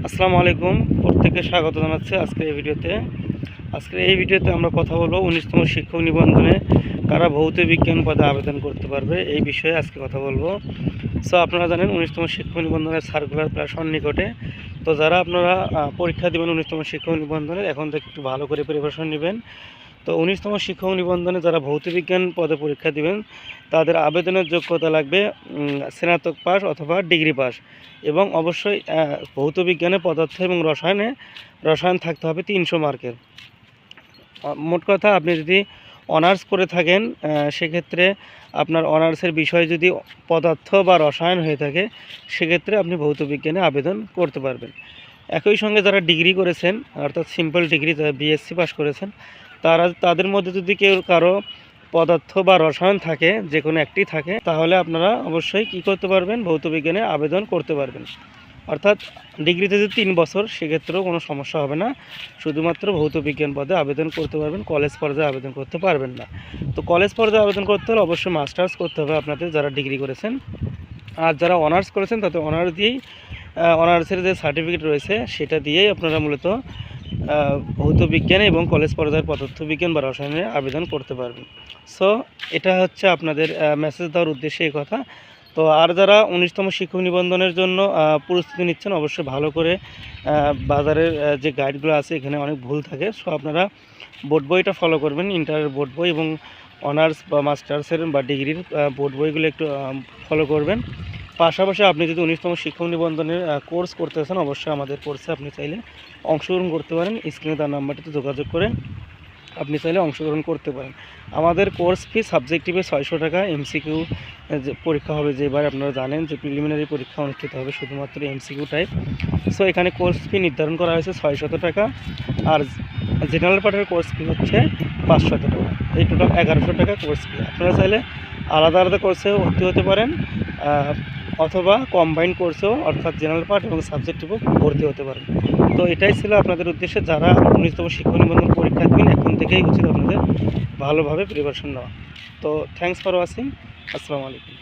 আসসালামু আলাইকুম, প্রত্যেককে স্বাগত জানাচ্ছি আজকের এই ভিডিওতে আমরা কথা বলবো 19তম শিক্ষক নিবন্ধনে কারা ভৌত বিজ্ঞান পদে আবেদন করতে পারবে এই বিষয়ে আজকে কথা বলবো। সো আপনারা জানেন 19তম শিক্ষক নিবন্ধনের সার্কুলার প্রায় সন্নিকটে। তো যারা আপনারা পরীক্ষা দেবেন 19তম শিক্ষক নিবন্ধনের, এখন থেকে একটু ভালো করে প্রিপারেশন নেবেন। তো 19তম শিক্ষক নিবন্ধনে যারা ভৌত বিজ্ঞান পদে পরীক্ষা দিবেন তাদের আবেদনের যোগ্যতা লাগবে স্নাতক পাস অথবা ডিগ্রি পাস, এবং অবশ্যই ভৌত বিজ্ঞানে পদার্থ এবং রসায়ন থাকতে হবে 300 মার্কের। মোট কথা, আপনি যদি অনার্স করে থাকেন সেক্ষেত্রে আপনার অনার্সের বিষয় যদি পদার্থ বা রসায়ন হয়ে থাকে সেক্ষেত্রে আপনি ভৌত বিজ্ঞানে আবেদন করতে পারবেন। একই সঙ্গে যারা ডিগ্রি করেছেন, অর্থাৎ সিম্পল ডিগ্রি, যারা বিএসসি পাস করেছেন, তাদের মধ্যে যদি কারো পদার্থ বা রসায়ন থাকে, যে কোনো একটি থাকে, তাহলে আপনারা অবশ্যই কী করতে পারবেন, ভৌত বিজ্ঞানে আবেদন করতে পারবেন। অর্থাৎ ডিগ্রিতে যদি 3 বছর, সেক্ষেত্রেও কোনো সমস্যা হবে না, শুধুমাত্র ভৌত বিজ্ঞান পদে আবেদন করতে পারবেন, কলেজ পর্যায়ে আবেদন করতে পারবেন না। তো কলেজ পর্যায়ে আবেদন করতে হলে অবশ্যই মাস্টার্স করতে হবে আপনাদের, যারা ডিগ্রি করেছেন। আর যারা অনার্স করেছেন তাতে অনার্স দিয়েই, অনার্সের যে সার্টিফিকেট রয়েছে সেটা দিয়েই আপনারা মূলত ভৌত বিজ্ঞানে এবং কলেজ পর্যায়ের পদার্থ বিজ্ঞান বা রসায়নে আবেদন করতে পারবেন। সো এটা হচ্ছে আপনাদের মেসেজ দেওয়ার উদ্দেশ্যে এই কথা। তো আর যারা 19তম শিক্ষক নিবন্ধনের জন্য প্রস্তুতি নিচ্ছেন, অবশ্যই ভালো করে বাজারের যে গাইডগুলো আছে এখানে অনেক ভুল থাকে। সো আপনারা বোর্ড বইটা ফলো করবেন, ইন্টারের বোর্ড বই এবং অনার্স বা মাস্টার্সের বা ডিগ্রির বোর্ড বইগুলো একটু ফলো করবেন। পাশাপাশি আপনি যদি 19তম শিক্ষক নিবন্ধনের কোর্স করতে চান, অবশ্যই আমাদের কোর্সে আপনি চাইলে অংশগ্রহণ করতে পারেন। স্ক্রিনে তার নাম্বারটিতে যোগাযোগ করে আপনি চাইলে অংশগ্রহণ করতে পারেন। আমাদের কোর্স ফি সাবজেক্টিভে 600 টাকা। এমসিকিউ যে পরীক্ষা হবে, যেবার আপনারা জানেন যে প্রিলিমিনারি পরীক্ষা অনুষ্ঠিত হবে শুধুমাত্র এমসিকিউ টাইপ। সো এখানে কোর্স ফি নির্ধারণ করা হয়েছে 600 টাকা, আর জেনারেল পার্টের কোর্স ফি হচ্ছে 500 টাকা। এই টোটাল 1100 টাকা কোর্স ফি। আপনারা চাইলে আলাদা আলাদা কোর্সেও ভর্তি হতে পারেন, অথবা কম্বাইন্ড কোর্সেও, অর্থাৎ জেনারেল পার্ট এবং সাবজেক্টিভও ভর্তি হতে পারেন। তো এটাই ছিল আপনাদের উদ্দেশ্যে। যারা 19তম শিক্ষক নিবন্ধন পরীক্ষা দেবেন, এখন থেকেই উচিত আপনাদের ভালোভাবে প্রিপারেশন নেওয়া। তো থ্যাংকস ফর ওয়াচিং। আসসালামু আলাইকুম।